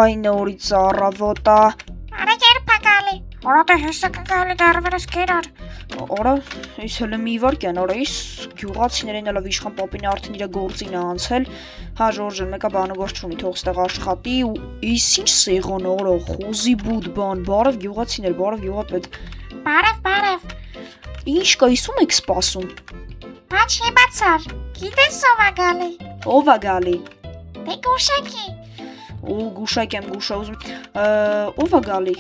Ay նորից առավոտա։ Արա երբ է գալի։ Արա դե հեսա կգալի դարվերս կերար։ Արա, այս հələ մի վարքյան, արա, ის գյուղացիներին հələ իշխան պապին արդեն իր գործին է անցել։ Հա Ժորժն մեկը բանը գործ չունի, թող ստեղ աշխատի ու ის ինչ սեղան արա, խոզի բուդ բան, բարև գյուղացիներ, բարև գյուղապետ։ Բարև։ Ինչ կա, իսում եք սպասում։ Բաչ իմացար։ Գիտես ով է գալի։ Ով է գալի։ Դե գուշակի։ Ու գուշակ եմ գուշա ուզում։ Ով է գալի։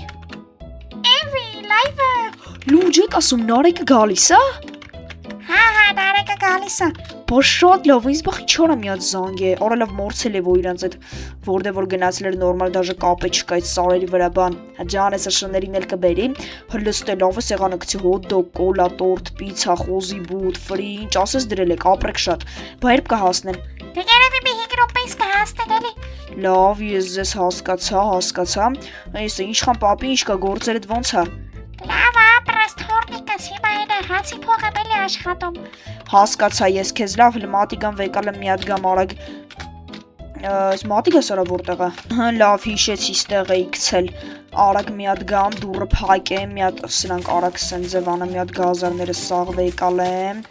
Էվի, լայվը։ Լուրջ եք ասում Նարեկը գալիս է։ Հա, Նարեկը գալիս է։ Բա շատ լավ, ինձ բախի չորա մի հատ զանգ է, արա լավ մորցել է որ իրանց այդ որտեղ որ գնացել էր նորմալ դաժե կապը չկա այդ սարերի վրա բան, ջանեսը շներին էլ կբերի, հլստե լավ է սեղանը գցի հոտ-դոգ, կոլա, տորտ, պիցա, խոզի բուտ, ֆրի, ինչ ասես դրել եք, ապրեք շատ, բա երբ կհասնեն։ Դե երևի մի 5 րոպեից կհասնեն էլի։ Լավ, ես ձեզ հասկացա, այս իշխան պապի ինչ կա գործերդ ոնց է։ Լավ ապրես թորնիկս հիմա այն հացի փողը բելի աշխատում։ Հասկացա ես քեզ լավ մատիկան վեկալը մի հատ գամ արագ մատիկը սարա որտեղ է լավ հիշեցի ստեղ էի գցել արագ մի հատ գամ դուրը փակեմ մի հատ սրանք արագ սեն ձևանը մի հատ գազարները սաղ վեկալեմ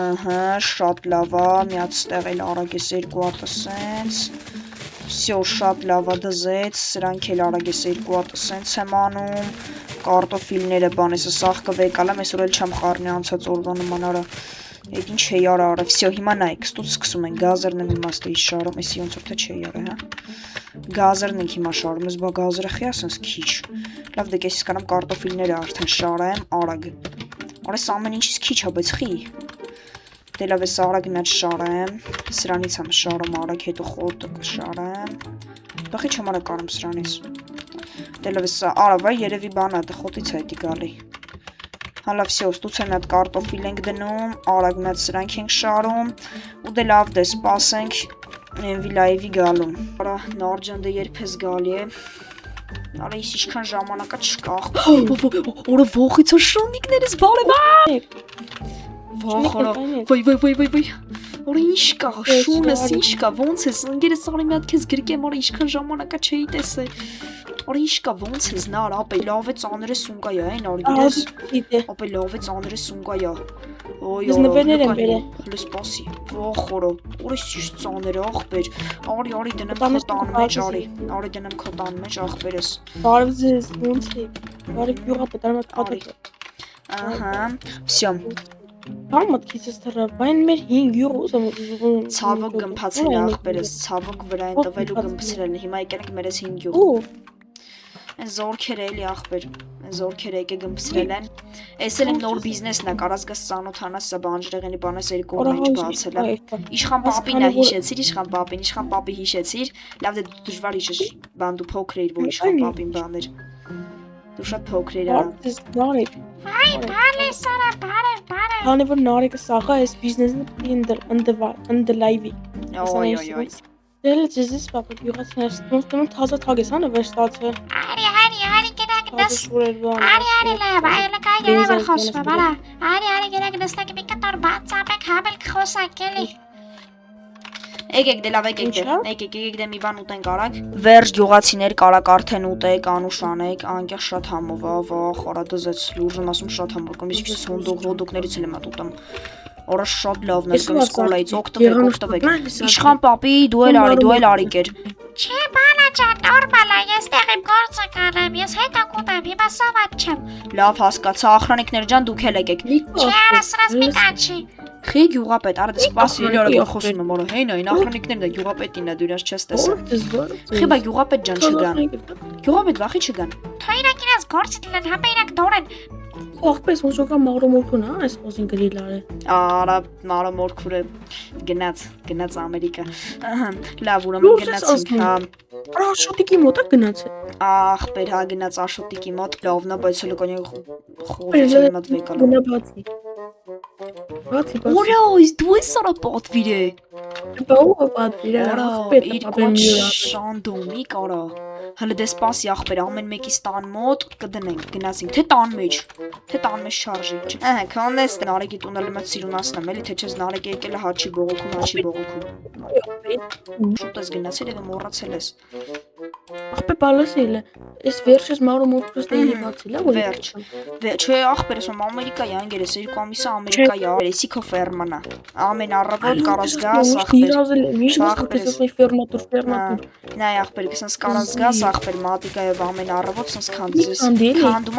ահա շատ լավ է մի հատ ստեղ էլ արագ ես երկու հատ սենց всё շատ լավ է դզեց սրանք էլ արագ ես երկու հատ սենց եմ անում կարտոֆիլները բանեսը սաղ կվեկալեմ այսօր էլ չեմ խառնի անցած օրվա նման արա Այդ ինչ է արա, всё, հիմա նայեք, ստուց սկսում են գազերն եմ իմաստը շարում, էսի ոնց որ թե չի արա, հա։ Գազերն ենք հիմա շարում, ես բա գազերը խի ասես քիչ։ Լավ դե կես կանամ կարտոֆիլները արդեն շարեմ, արագ։ Արես ամեն ինչից քիչ է, բայց խի։ Դե լավ էս արագ մի հատ շարեմ, սրանից եմ շարում արագ, հետո խոտը կշարեմ։ Բախի չեմ արա կարում սրանից։ Դե լավ էս արա, վայ երևի բանա, դե խոտից է դի գալի։ Հալա всё, ստուց եմ այդ կարտոֆիլ ենք դնում, արագ մի հատ սրանք ենք շարում, ու դե լավ դե սպասենք Envy live-ի գալուն։ Արա Նարջան դե երբ ես գալի է։ Արա ის ինչքան ժամանակա չկա։ Օրա ողից շունիկներս բարև։ Վախորա։ Վայ։ Օրա ինչ կա, շունս ինչ կա, ոնց ես, ընկերս արի մի հատ քեզ գրկեմ, արա ինչքան ժամանակա չէի տեսել։ Արա ինչ կա, ոնց ես նար, ապե լավ է ծաները սունկա է, այն արի գիտես։ Ապե լավ է ծաները սունկա է։ Ոյ, նվերներ եմ բերել։ Հələ սպասի։ Վախորա։ Օրա ինչ ծաները ախպեր։ Արի դնեմ քոտան մեջ, արի դնեմ քոտան մեջ ախպերս։ Բարև ձեզ, ոնց եք։ Բարև գյուղապետ, արմատ պատը։ Ահա, всё։ Արմատ քիչս թռավ, բայն մեր 5 յուղ ուզում։ Ցավոք գմփացել է ախպերս, ցավոք վրա են տվել ու գմփցրել։ Հիմա եկել ենք մերս 5 յուղ։ Այն զորքերը էլի ախպեր, այն զորքերը եկե գմփցրել են։ Էս էլ իմ նոր բիզնեսն է, կարած գաս ծանոթանաս, սա բանջրեղենի բանես երկու օր ինչ բացել եմ։ Իշխան պապին է հիշեցիր, իշխան պապի հիշեցիր։ Լավ դե դժվար հիշես, բան դու փոքր էիր, որ իշխան պապին բաներ։ Դու շատ փոքր էիր արա։ Վայ, բարև Սարա, բարև։ Քանի որ Նարեկը սաղա էս բիզնեսը in the live-ի։ Ոյ։ Դել ձեզ պապա գյուղացիներս ոնց թազա թագես հա նվերստացը։ Արի գնաս։ Արի լավ, այլ կայ գնալ խոսքը, բարա։ Արի գնալ նստակ մի կտոր բացապեք հավել խոսակ էլի։ Եկեք դե լավ եկեք դե մի բան ուտենք արագ։ Վերջ գյուղացիներ կարակ արդեն ուտեք, անուշ անեք, անկեղ շատ համով է, վախ, արա դզեց լուրժն ասում շատ համով կոմ, իսկ ես հոնդոգներից էլ եմ ատուտում։ Արա շատ լավն է, կոմս կոլայից օգտվեք։ Իշխան պապի դու էլ արի կեր։ Չէ, բանա ջան, նորմալ է, ես տեղ իմ գործը կանեմ, ես հետո կուտեմ, հիմա սոված չեմ։ Լավ հասկացա, ախրանիկներ ջան դուք էլ եկեք։ Չէ, արա սրած մի կանչի։ Խի գյուղապետ, արա դե սպասի էլի արա խոսում եմ, արա հեն այն ախրանիկներն է գյուղապետին է դու իրաց չես տեսել։ Խի բա գյուղապետ ջան չգան։ Գյուղապետ վախի չգան։ Թո իրակ իրաց գործը դլեն, հապա իրակ դորեն։ Ախպես ոնց որ կա մաղրոմորքուն հա, այս խոզին գրիլ արե։ Արա մաղրոմորքուրը գնաց Ամերիկա։ Լավ ուրեմն գնացինք, հա։ Արա շոտիկի մոտ է գնացել։ Ախպեր հա գնաց Աշոտիկի մոտ, լավն է, բայց հələ կոնյակ խոզի մոտ վեկալա։ Գնա բացի։ Օրա, ის դու ես արա պատվիրե։ Բաու պատվիրե։ Արա, իր շանդոմի կարա։ Հələ դե սպասի ախպեր, ամեն մեկի տան մոտ կդնենք, գնացինք, թե տան մեջ շարժի։ Ահա, քանես Նարեկի տունը լմած սիրունացնեմ, էլի թե չես Նարեկը եկել է հաչի բողոքում։ Շուտ ես գնացել եւ մոռացել ես։ ախպեր բալասել է։ Այս վերջս մարու մոկրս դեպի բացել է, որ Վերջ։ Չէ, ախպերս ում Ամերիկայի անգերես 2 ամիսը Ամերիկայի արեցի քո ֆերմանա։ Ամեն առավոտ կարաս գաս ախպեր։ Միշտ ասես ֆերմատուր։ Նայ ախպեր, քսանց կարաս գաս ախպեր մատիկայով ամեն առավոտ սենց քանդում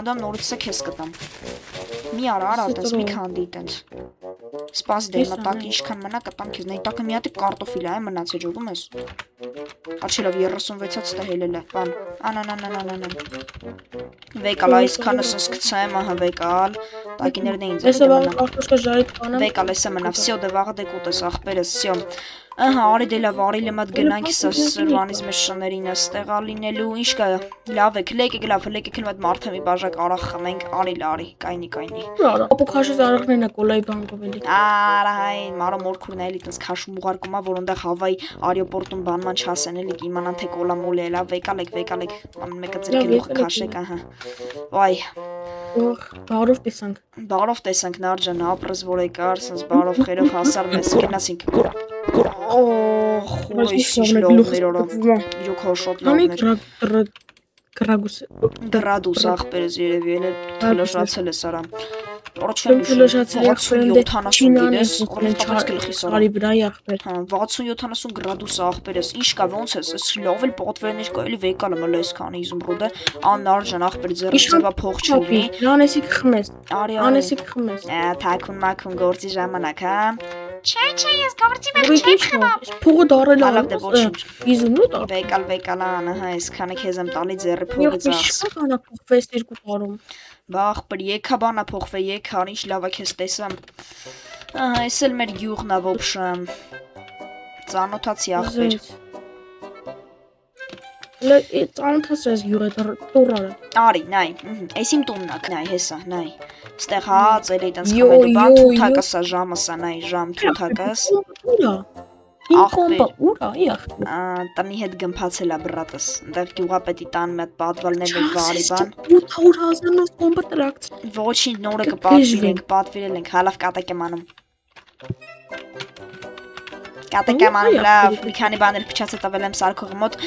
եմ նորից քեզ կտամ։ Մի արա, տես մի քանդի տենց։ Սպաս դե մտակ ինչքան մնա կտամ քեզ։ Նայ տակը մի հատ կարտոֆիլ է մնացել ջողում ես։ Աչելով 36-ից տահելել է, բան։ Անանանանանան։ Վեկալ այսքանը սենց գցեմ, ահա վեկալ։ Տակիներն էին ձեր մնա։ Կարտոշկա ժարիտ բանը։ Վեկալ էսը մնա, всё, դե վաղը դե կուտես ախպերս, всё։ Ահա, արի դե լավ, արիլը մատ գնանք սրվանից մեր շներին ստեղա լինելու, ինչ կա, լավ եք, լեկեք մատ մարդը մի բաժակ արախ խմենք, արի, կայնի։ Ապո քաշես արախներն է կոլայի բանկով էլի։ Արա, հայ, մարո մորքուրն էլի տես քաշում ուղարկումա, որ ոնդեղ Հավայի արիոպորտում բանման չասեն էլի, իմանան թե կոլա մոլի էլա, վեկալ եք, ամեն մեկը ձեր գլուխը քաշեք, ահա։ Վայ։ Բարով տեսանք Նարջան, ապրես որ եկար, սենց բարով խերով հասար մեզ գնացինք։ Խորիսի լողներ օրա, իրոք հա շատ լողներ։ Գրադուս ախպերս երևի էլ թլոշացել ես արա։ Առաջին 60-70 գիտես, խորից գլխի սարա։ Արի վրայի ախպեր։ Հա, 60-70 գրադուս ախպերս, ինչ կա ոնց ես, ես լավ էլ պատվերներ կա, էլի վեկալը մլա ես քանի իզումրուդը, աննարժան ախպեր ձեռը ձևա փող չունի։ Անեսի կխմես։ Արի, Անեսի կխմես։ թաքուն մաքուն գործի ժամանակ, հա։ Չէ, ես գործի մեջ չեմ խմում։ Փողը դարել Ալավ դե ոչինչ։ Իզումրուդ ա։ Վեկալ ան, հա, այսքանը քեզ եմ տալի ձեռը փողը ծախս։ Ինչ կանա փողվես 2 տարում։ Բախ բր եկա բանա փողվե եկա, ինչ լավա քեզ տեսամ։ Ահա, էս էլ մեր գյուղն ա ոբշը։ Ծանոթացի ախպեր։ Ծանոթացրես յուղը տորարը։ Արի, նայ, էս իմ տունն ա, նայ, հեսա, նայ։ Ստեղ հաց էլի տենց խմելու բան, թութակս ա ժամը սա, նայ, ժամ թութակս։ Ուրա։ Իմ կոմպը ուրա, իախ։ Տնի հետ գմփացել ա բրատս, ընդեղ գյուղապետի տան մի հատ պատվալներ էր վարի բան։ 800,000 կոմպը տրակց։ Ոչինչ նորը պատվիրել ենք, հալավ կատակ եմ անում։ Կատակ եմ անում, լավ, մի քանի բաներ փչացել տվել եմ սարքողի մոտ,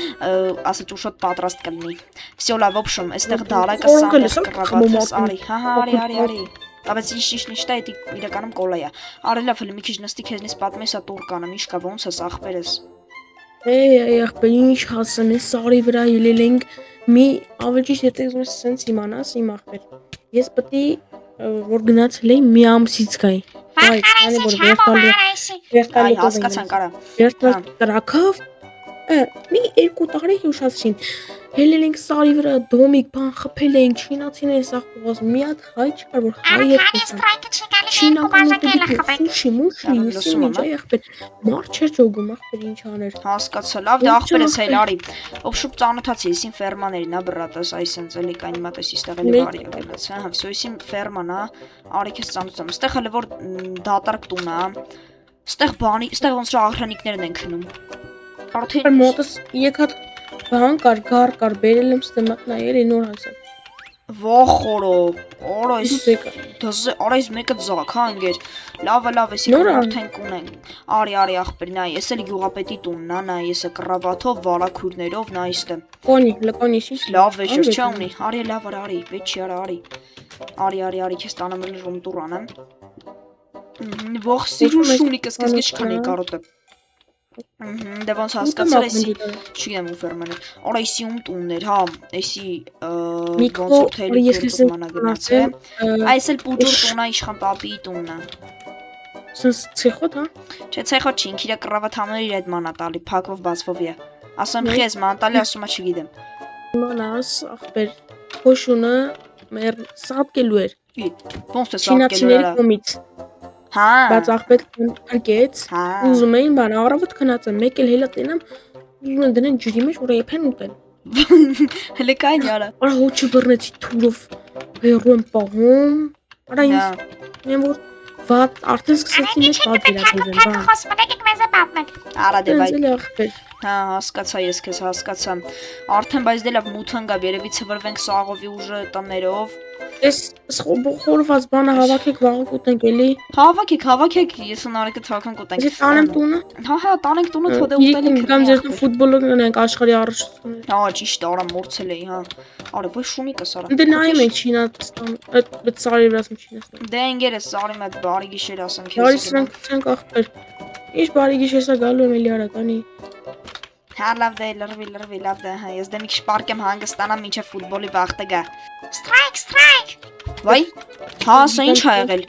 ասաց ուշոտ պատրաստ կլինի։ Всё լավ, ոբշում, այստեղ դարակը սանդես կռավատես, արի, հա, արի։ Բայց ինչ դա է իրականում կոլա է։ Արի լավ, հələ մի քիչ նստի քեզնից պատմես ա տուրկանը, ինչ կա ոնց ես ախպերս։ Ախպեր ինչ հասնես սարի վրա ելել ենք մի ավելի ճիշտ եթե ուզում ես իմանաս իմ ախպեր։ Ես պետք է որ գնացել էի մի ամսից գայի։ Այ հասկացանք արա։ Երթալ տրակով մի 2 տարի հուշացրին։ Հելել ենք սարի վրա դոմիկ բան խփել ենք չինացին էս ախպոս մի հատ հայ չկար որ հայ ախպեր մարդ չէր ճոգում ախպեր ինչ աներ հասկացա լավ դե ախպերս հել արի օբշուկ ծանոթացի իսին ֆերմաներին ա բրատս այսենց էլի կային մատես իստեղ էլի բարի գնաց հա всё իսին ֆերման ա արի քեզ ծանոթացամ ստեղ հələ որ դատարկ տուն ա ստեղ բանի ստեղ ոնց որ աղրանիկներն են քնում արդեն մոտս եկած բան կար բերել եմ ստե մատնայել նոր հասա Վախորո, արա այս մեկը ձակ, հա ընկեր, լավը էսի արդեն կունեն, արի ախպեր, նայ, ես էլ գյուղապետի տունն ա, նայ, եսը կռավաթով, վարակուրներով, նայ իստեմ Լկոնի շիշ Լավ վեջր չա ունի, արի լավ արի, վեջ չի արի, քեզ տանամել ժում տուրան եմ Ող սիրու շունի կսկես չքան է կարոտը Դե ոնց հասկացար էսի, չգիտեմ ու ֆերմաներ, արա էսի ում տուններ, հա, էսի ոնց որ թելի գործում անագնաց է, այս էլ պուջուր տունա իշխան պապիի տուննա Սենց ցեխոտ, հա? Չէ ցեխոտ չի, ինք իրա կռավաթամների իր հետ մանա տալի, փակվով բացվով է, ասում խեզ ման տալի, ասում չգիտեմ Մանաս, ախպեր, հոշունը մեր սապկելու էր Ոնց թե սապկելու էր կոմից Հա Բայց ախպետ կարկեց, ուզում էին բան առավոտ քնած եմ, մեկ էլ հելա տենամ, ուզում են դնեն ջրի մեջ, որ եփեն ուտեն Հələ կային արա Արա հոչը բռնեցի թուրով, հերու եմ պահում, արա ինձ որ վատ արդեն սկսեցի մեզ վատ վերապետեմ, բան Խոսում եք մեզ է պատմեք Արա դե բայ Ձենցել է ախպեր Հա, հասկացա ես քեզ հասկացա Արդեն բայց դե լավ մութ ընկավ երևի ցվրվենք սաղովի ուժը տներով Էս խորված բանը հավաքեք վաղը կուտենք էլի։ Հավաքեք, ես ու Նարեկը թաքան կուտենք։ Ես տանեմ տունը։ Հա, տանենք տունը թոդե Իրիկը ուտելիք։ կամ ձեր տուն ֆուտբոլը գնանք աշխարհի առաջնությունը։ Հա, ճիշտ, արա մորցել էի, հա։ Արա, ոյ շումիկը սարա։ Դե նայում ենք Չինաստան, այդ սարի վրա Չինաստան։ Դե ինգերս սարի մոտ բարի գիշեր ասեմ քեզ։ Բարի սրանք ցանկ ախպեր։ Ինչ բարի գիշերսա գալու եմ էլի արականի։ Հա, լավ դե, լրվի, լավ դե, հա, ես դե մի քիչ պարկեմ հանգստանամ մինչև ֆուտբոլի վախտը գա։ Strike. Վայ։ Հա, սա ինչ ա եղել։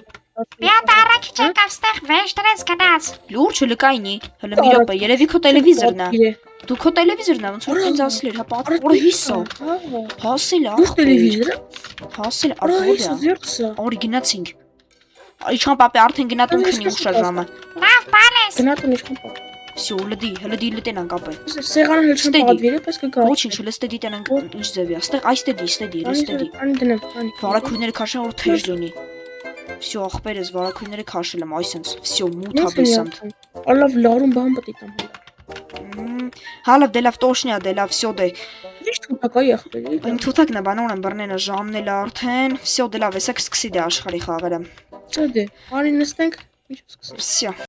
Մի հատ առաքիչ եկավ ստեղ վեճ դրեց գնաց։ Լուրջ լկայնի։ Հələ մի րոպե, երևի քո տելևիզորն է։ Դու քո տելևիզորն է, ոնց որ ինձ ասել էր, հա, պատվորը հիսա։ Հասել է, Դու տելևիզորը։ հասել Արա ախորը։ հեսա զերքսա։ Օրի գնացինք։ Իշխան պապի արդեն գնա տուն քնի ուշա ժամը։ Լավ բանես։ Գնացուն իշխան պա։ Всё, լդի լտենանք ապե։ Սեղանը հել չեմ Ստեդի։ պատվիրը, պես կգա։ Ոչինչ, հələ ստեդի տենանք ինչ ձևի, աստեղ այ ստեդի։ Անի դնեմ, անի։ Վարակույրները քաշեն որ թեժ լինի։ Всё, ախպերս վարակույրները քաշել եմ, այսինց։ Всё, մութա բեսանտ։ Ալավ լարում բան պետք է տամ։ Հալավ դե լավ տոշնյա, դե լավ, всё դե։ Ինչ թուտակայի ախպերի։ Իմ թութակն է բանորեն բռնենը ժամն էլ արդեն։ Всё դե լավ, էսա կսկսի դե աշխարհի խաղերը։ Չէ դե, արի նստենք, ինչ սկսենք։ Всё